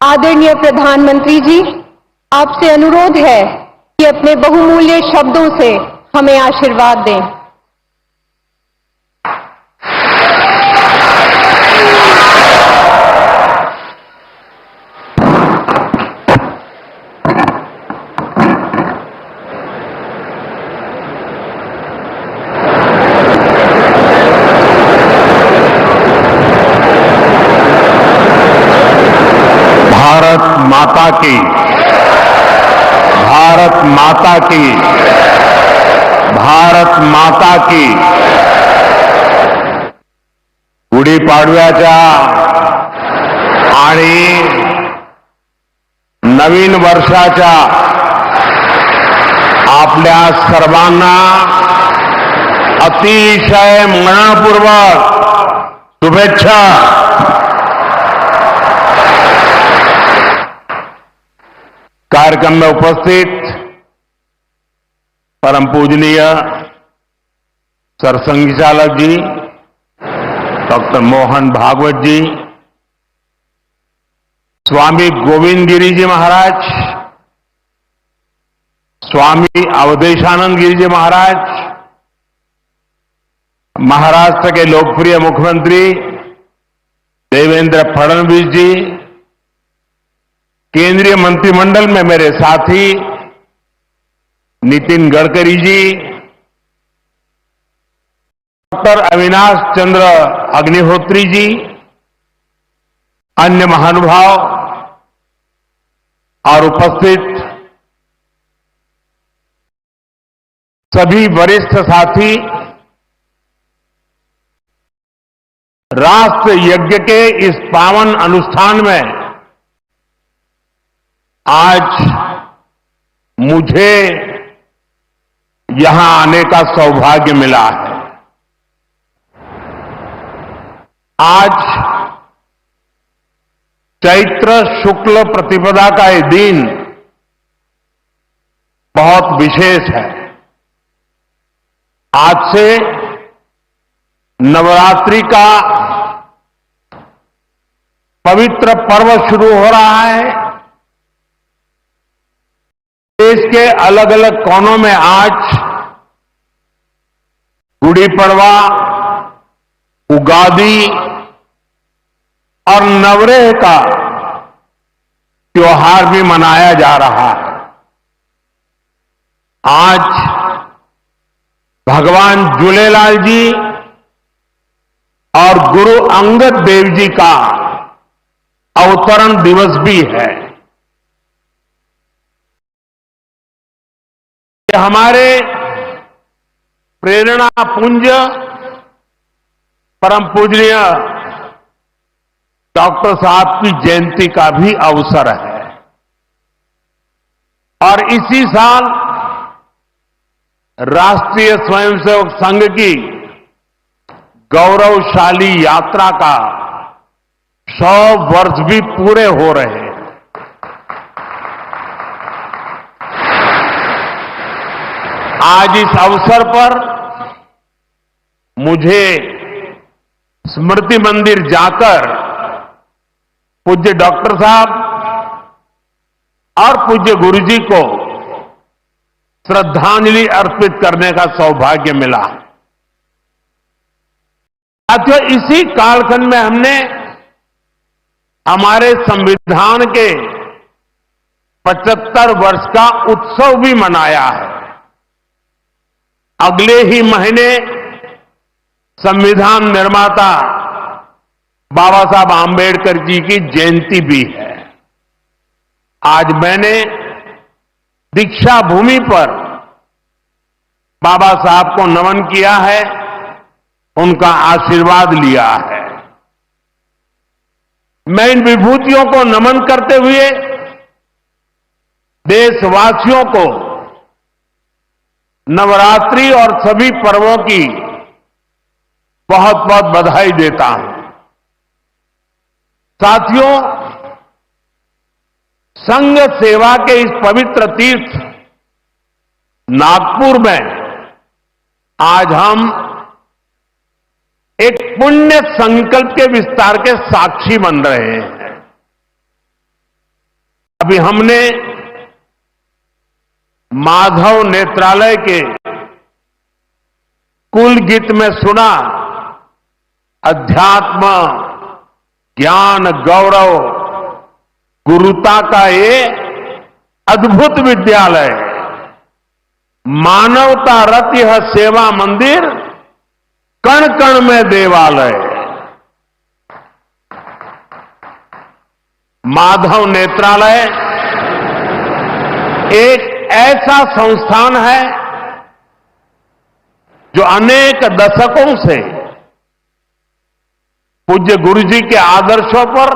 आदरणीय प्रधानमंत्री जी, आपसे अनुरोध है कि अपने बहुमूल्य शब्दों से हमें आशीर्वाद दें। भारत माता की, भारत माता की, भारत माता की। गुढीपाडव्याच्या आणि नवीन वर्षाच्या आपल्या सर्वांना अतिशय मनपूर्वक शुभेच्छा। कार्यक्रम में उपस्थित परम पूजनीय सरसंघचालक जी डॉक्टर मोहन भागवत जी, स्वामी गोविंद गिरी जी महाराज, स्वामी अवधेशानंद गिरी जी महाराज, महाराष्ट्र के लोकप्रिय मुख्यमंत्री देवेंद्र फडणवीस जी, केंद्रीय मंत्रिमंडल में मेरे साथी नितिन गडकरी जी, डॉक्टर अविनाश चंद्र अग्निहोत्री जी, अन्य महानुभाव और उपस्थित सभी वरिष्ठ साथी, राष्ट्र यज्ञ के इस पावन अनुष्ठान में आज मुझे यहां आने का सौभाग्य मिला है। आज चैत्र शुक्ल प्रतिपदा का ये दिन बहुत विशेष है। आज से नवरात्रि का पवित्र पर्व शुरू हो रहा है। देश के अलग अलग कोनों में आज गुड़ी पड़वा, उगादी और नवरेह का त्योहार भी मनाया जा रहा है। आज भगवान झूलेलाल जी और गुरु अंगद देव जी का अवतरण दिवस भी है। हमारे प्रेरणा पुंज परम पूजनीय डॉक्टर साहब की जयंती का भी अवसर है और इसी साल राष्ट्रीय स्वयंसेवक संघ की गौरवशाली यात्रा का 100 वर्ष भी पूरे हो रहे हैं। आज इस अवसर पर मुझे स्मृति मंदिर जाकर पूज्य डॉक्टर साहब और पूज्य गुरुजी को श्रद्धांजलि अर्पित करने का सौभाग्य मिला। साथियों, इसी कालखंड में हमने हमारे संविधान के 75 वर्ष का उत्सव भी मनाया है। अगले ही महीने संविधान निर्माता बाबा साहब आंबेडकर जी की जयंती भी है। आज मैंने दीक्षा भूमि पर बाबा साहब को नमन किया है, उनका आशीर्वाद लिया है। मैं इन विभूतियों को नमन करते हुए देशवासियों को नवरात्रि और सभी पर्वों की बहुत बहुत बधाई देता हूं। साथियों, संघ सेवा के इस पवित्र तीर्थ नागपुर में आज हम एक पुण्य संकल्प के विस्तार के साक्षी बन रहे हैं। अभी हमने माधव नेत्रालय के कुल गीत में सुना, अध्यात्म, ज्ञान, गौरव, गुरुता का ये अद्भुत विद्यालय, मानवता रत यह सेवा मंदिर, कण कण में देवालय। माधव नेत्रालय एक ऐसा संस्थान है जो अनेक दशकों से पूज्य गुरु जी के आदर्शों पर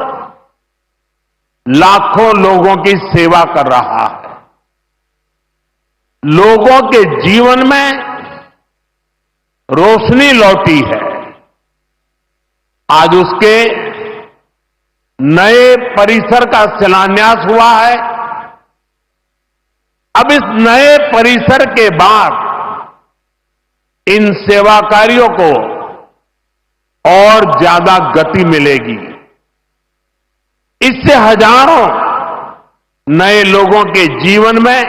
लाखों लोगों की सेवा कर रहा है। लोगों के जीवन में रोशनी लौटी है। आज उसके नए परिसर का शिलान्यास हुआ है। अब इस नए परिसर के बाद इन सेवा कार्यों को और ज्यादा गति मिलेगी। इससे हजारों नए लोगों के जीवन में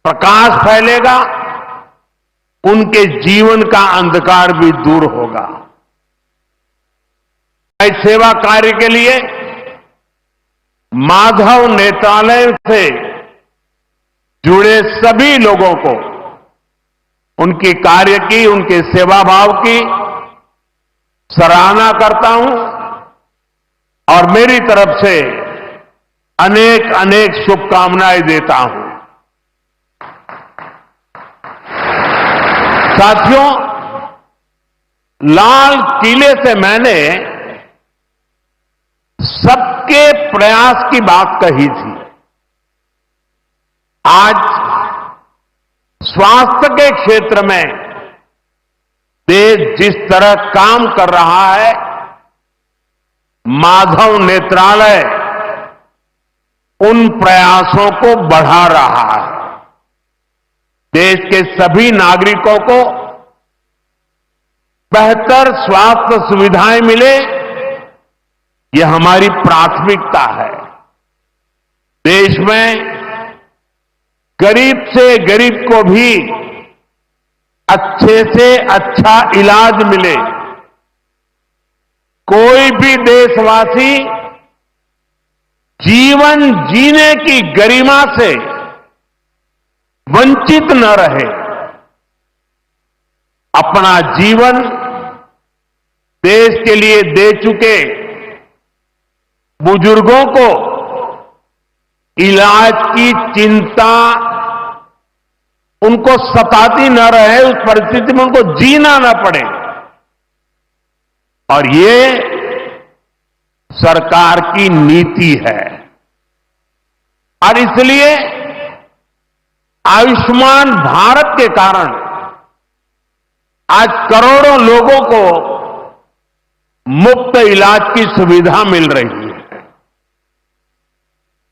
प्रकाश फैलेगा, उनके जीवन का अंधकार भी दूर होगा। इस सेवा कार्य के लिए माधव नेत्रालय से जुड़े सभी लोगों को उनकी कार्य की, उनके सेवा भाव की सराहना करता हूं और मेरी तरफ से अनेक अनेक शुभकामनाएं देता हूं। साथियों, लाल किले से मैंने सबके प्रयास की बात कही थी। आज स्वास्थ्य के क्षेत्र में देश जिस तरह काम कर रहा है, माधव नेत्रालय उन प्रयासों को बढ़ा रहा है। देश के सभी नागरिकों को बेहतर स्वास्थ्य सुविधाएं मिले, यह हमारी प्राथमिकता है। देश में गरीब से गरीब को भी अच्छे से अच्छा इलाज मिले। कोई भी देशवासी जीवन जीने की गरिमा से वंचित न रहे। अपना जीवन देश के लिए दे चुके बुजुर्गों को इलाज की चिंता उनको सताती न रहे, उस परिस्थिति में उनको जीना न पड़े। और ये सरकार की नीति है। और इसलिए आयुष्मान भारत के कारण आज करोड़ों लोगों को मुफ्त इलाज की सुविधा मिल रही है।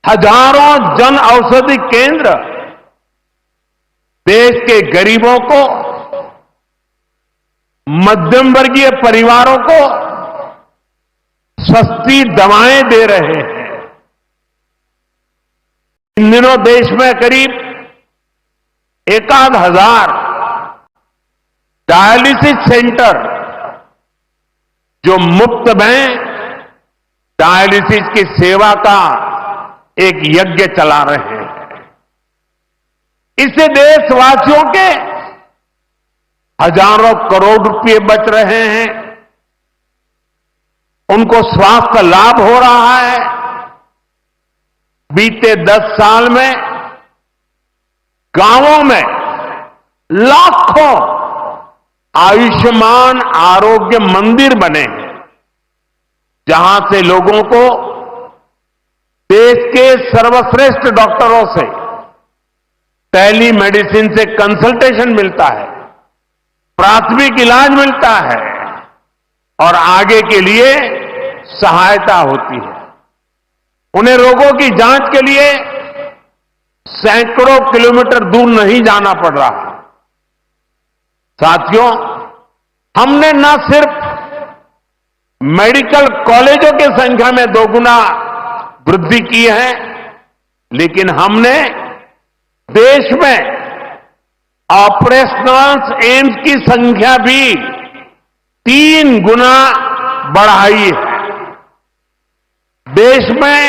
हजारों जन औषधि केंद्र देश के गरीबों को, मध्यम वर्गीय परिवारों को सस्ती दवाएं दे रहे हैं। इन दिनों देश में करीब 1,000 डायलिसिस सेंटर जो मुफ्त में डायलिसिस की सेवा का एक यज्ञ चला रहे हैं। इससे देशवासियों के हजारों करोड़ रुपए बच रहे हैं, उनको स्वास्थ्य लाभ हो रहा है। बीते 10 साल में गांवों में लाखों आयुष्मान आरोग्य मंदिर बने हैं, जहां से लोगों को देश के सर्वश्रेष्ठ डॉक्टरों से टेली मेडिसिन से कंसल्टेशन मिलता है, प्राथमिक इलाज मिलता है और आगे के लिए सहायता होती है। उन्हें रोगों की जांच के लिए सैकड़ों किलोमीटर दूर नहीं जाना पड़ रहा। साथियों, हमने न सिर्फ मेडिकल कॉलेजों की संख्या में 2 गुना वृद्धि की है, लेकिन हमने देश में ऑपरेशनल एम्स की संख्या भी 3 गुना बढ़ाई है। देश में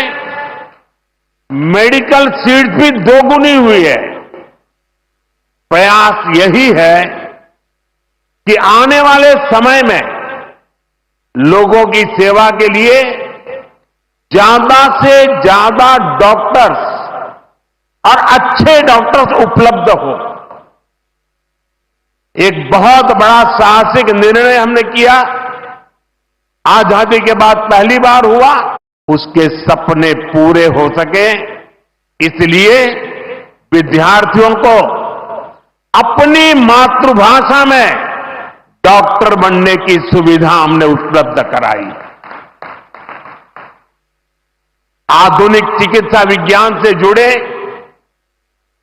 मेडिकल सीट भी 2 गुनी हुई है। प्रयास यही है कि आने वाले समय में लोगों की सेवा के लिए ज्यादा से ज्यादा डॉक्टर्स और अच्छे डॉक्टर्स उपलब्ध हो। एक बहुत बड़ा साहसिक निर्णय हमने किया, आजादी के बाद पहली बार हुआ, उसके सपने पूरे हो सके इसलिए विद्यार्थियों को अपनी मातृभाषा में डॉक्टर बनने की सुविधा हमने उपलब्ध कराई। आधुनिक चिकित्सा विज्ञान से जुड़े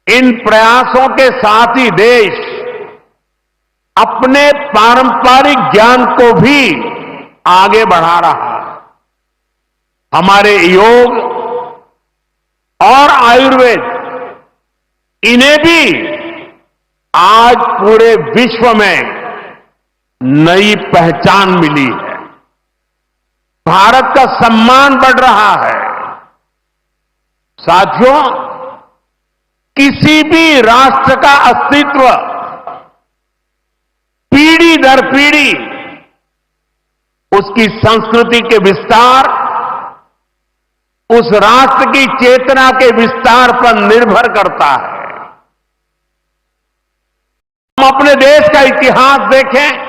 इन प्रयासों के साथ ही देश अपने पारंपरिक ज्ञान को भी आगे बढ़ा रहा है। हमारे योग और आयुर्वेद, इन्हें भी आज पूरे विश्व में नई पहचान मिली है। भारत का सम्मान बढ़ रहा है। साथियों, किसी भी राष्ट्र का अस्तित्व पीढ़ी दर पीढ़ी उसकी संस्कृति के विस्तार, उस राष्ट्र की चेतना के विस्तार पर निर्भर करता है। हम अपने देश का इतिहास देखें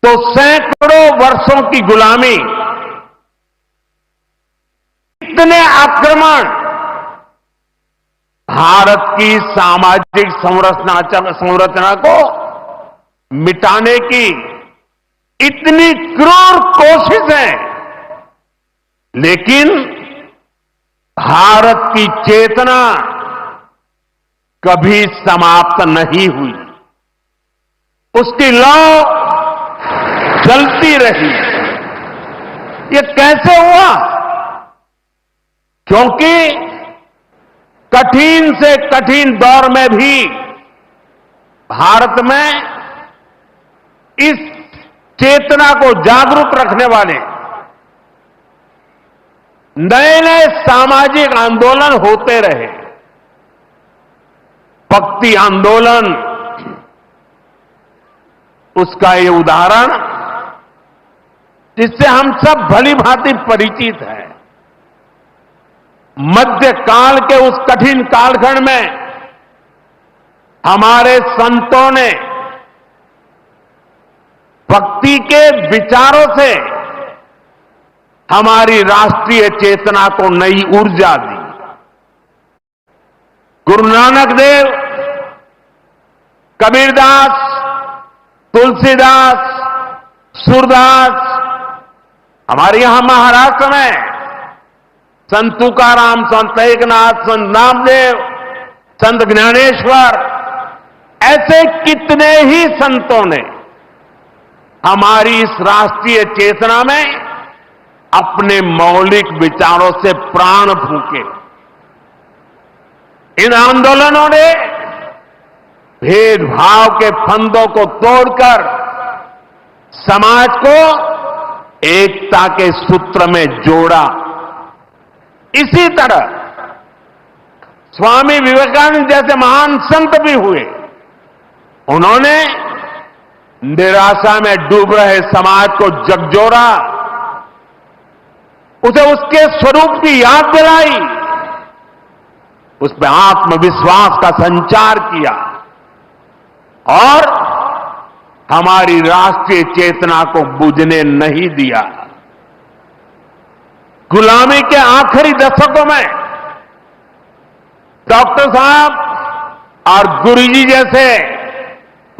तो सैकड़ों वर्षों की गुलामी, इतने आक्रमण, भारत की सामाजिक संरचना को मिटाने की इतनी क्रूर कोशिशें, लेकिन भारत की चेतना कभी समाप्त नहीं हुई। उसकी लौ चलती रही। ये कैसे हुआ? क्योंकि कठिन से कठिन दौर में भी भारत में इस चेतना को जागरूक रखने वाले नए नए सामाजिक आंदोलन होते रहे। भक्ति आंदोलन उसका ये उदाहरण जिससे हम सब भली भांति परिचित हैं। मध्यकाल के उस कठिन कालखंड में हमारे संतों ने भक्ति के विचारों से हमारी राष्ट्रीय चेतना को नई ऊर्जा दी। गुरु नानक देव, कबीरदास, तुलसीदास, सूरदास, हमारे यहां महाराष्ट्र में संत तुकाराम, संत एकनाथ, संत नामदेव, संत ज्ञानेश्वर, ऐसे कितने ही संतों ने हमारी इस राष्ट्रीय चेतना में अपने मौलिक विचारों से प्राण फूंके। इन आंदोलनों ने भेदभाव के फंदों को तोड़कर समाज को एकता के सूत्र में जोड़ा। इसी तरह स्वामी विवेकानंद जैसे महान संत भी हुए। उन्होंने निराशा में डूब रहे समाज को झकझोरा, उसे उसके स्वरूप की याद दिलाई, उसमें आत्मविश्वास का संचार किया और हमारी राष्ट्रीय चेतना को बुझने नहीं दिया। गुलामी के आखिरी दशकों में डॉक्टर साहब और गुरुजी जैसे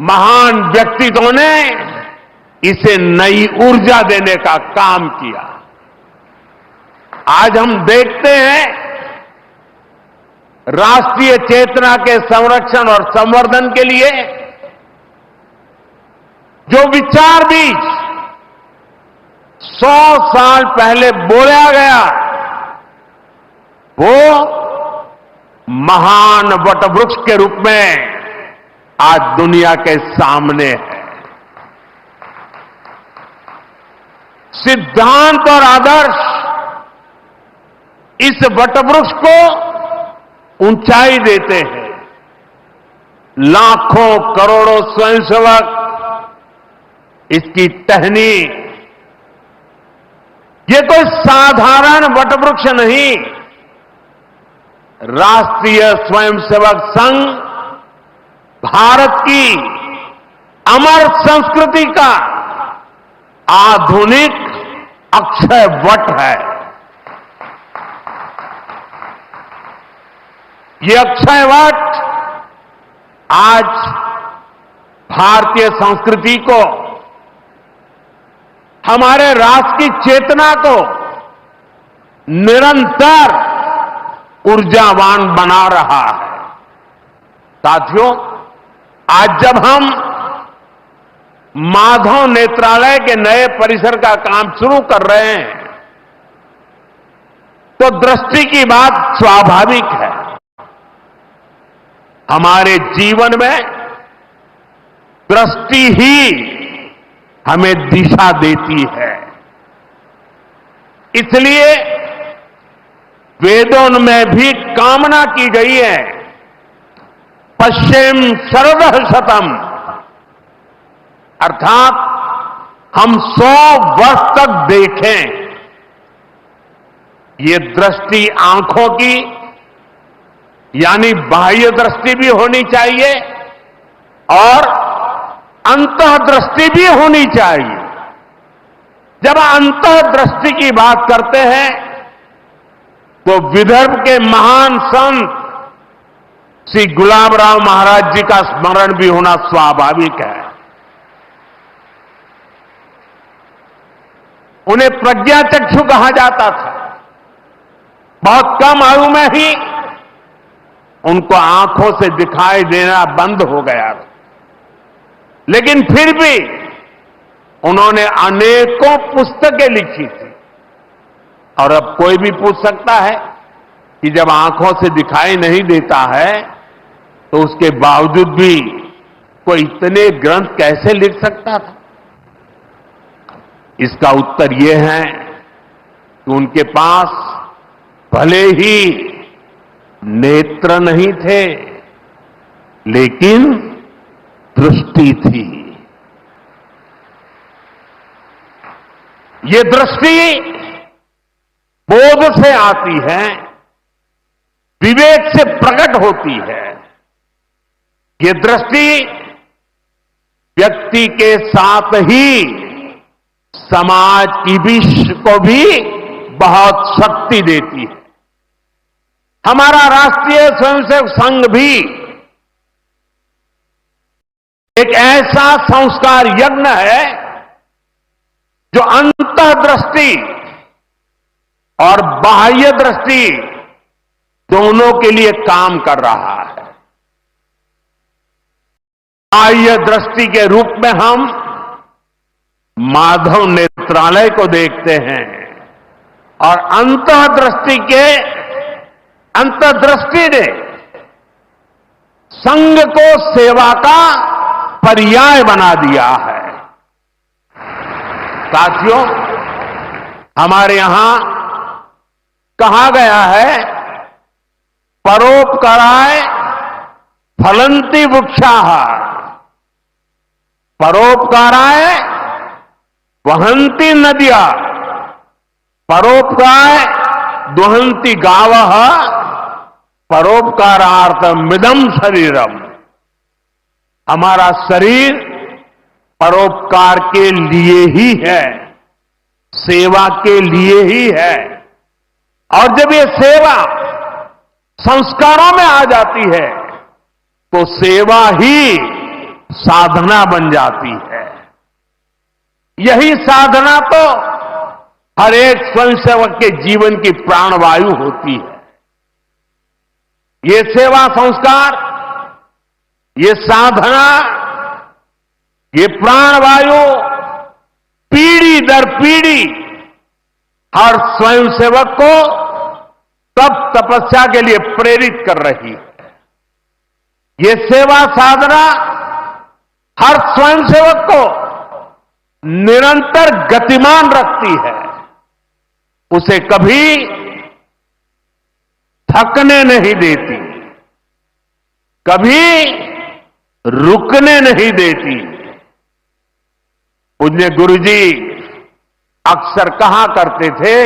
महान व्यक्तित्वों ने इसे नई ऊर्जा देने का काम किया। आज हम देखते हैं राष्ट्रीय चेतना के संरक्षण और संवर्धन के लिए जो विचार बीज 100 साल पहले बोया गया, वो महान वटवृक्ष के रूप में आज दुनिया के सामने है। सिद्धांत और आदर्श इस वटवृक्ष को ऊंचाई देते हैं। लाखों करोड़ों स्वयंसेवक इसकी टहनी, ये कोई साधारण वटवृक्ष नहीं, राष्ट्रीय स्वयंसेवक संघ भारत की अमर संस्कृति का आधुनिक अक्षय वट है। ये अक्षय वट आज भारतीय संस्कृति को, हमारे राष्ट्र की चेतना को निरंतर ऊर्जावान बना रहा है। साथियों, आज जब हम माधव नेत्रालय के नए परिसर का काम शुरू कर रहे हैं, तो दृष्टि की बात स्वाभाविक है। हमारे जीवन में दृष्टि ही हमें दिशा देती है। इसलिए वेदों में भी कामना की गई है, पश्चिम शरदः शतम, अर्थात हम 100 वर्ष तक देखें। ये दृष्टि आंखों की यानी बाह्य दृष्टि भी होनी चाहिए और अंतः दृष्टि भी होनी चाहिए। जब अंतः दृष्टि की बात करते हैं तो विदर्भ के महान संत श्री गुलाबराव महाराज जी का स्मरण भी होना स्वाभाविक है। उन्हें प्रज्ञाचक्षु कहा जाता था। बहुत कम आयु में ही उनको आंखों से दिखाई देना बंद हो गया था, लेकिन फिर भी उन्होंने अनेकों पुस्तकें लिखी थी। और अब कोई भी पूछ सकता है कि जब आंखों से दिखाई नहीं देता है तो उसके बावजूद भी कोई इतने ग्रंथ कैसे लिख सकता था? इसका उत्तर यह है कि उनके पास भले ही नेत्र नहीं थे, लेकिन दृष्टि थी। ये दृष्टि बोध से आती है, विवेक से प्रकट होती है। ये दृष्टि व्यक्ति के साथ ही समाज की भी को भी बहुत शक्ति देती है। हमारा राष्ट्रीय स्वयंसेवक संघ भी एक ऐसा संस्कार यज्ञ है जो अंतर्दृष्टि और बाह्य दृष्टि दोनों के लिए काम कर रहा है। बाह्य दृष्टि के रूप में हम माधव नेत्रालय को देखते हैं और अंतर्दृष्टि ने संघ को सेवा का पर्याय बना दिया है। साथियों, हमारे यहां कहा गया है, परोपकाराय फलंति वृक्षाः, परोपकाराय वहन्ति नद्यः, परोपकाराय दुहन्ति गावः, परोपकारार्थमिदं शरीरम। हमारा शरीर परोपकार के लिए ही है, सेवा के लिए ही है। और जब ये सेवा संस्कारों में आ जाती है तो सेवा ही साधना बन जाती है। यही साधना तो हर एक स्वयंसेवक के जीवन की प्राणवायु होती है। ये सेवा संस्कार, ये साधना, ये प्राणवायु पीढ़ी दर पीढ़ी हर स्वयंसेवक को तप तपस्या के लिए प्रेरित कर रही है। ये सेवा साधना हर स्वयंसेवक को निरंतर गतिमान रखती है, उसे कभी थकने नहीं देती, कभी रुकने नहीं देती। पूज्य गुरुजी अक्सर कहा करते थे,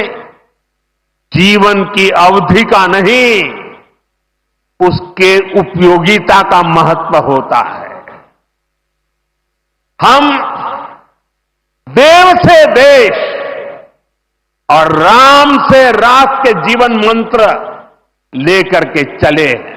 जीवन की अवधि का नहीं, उसके उपयोगिता का महत्व होता है। हम देव से देश और राम से राष्ट्र के जीवन मंत्र लेकर के चले हैं।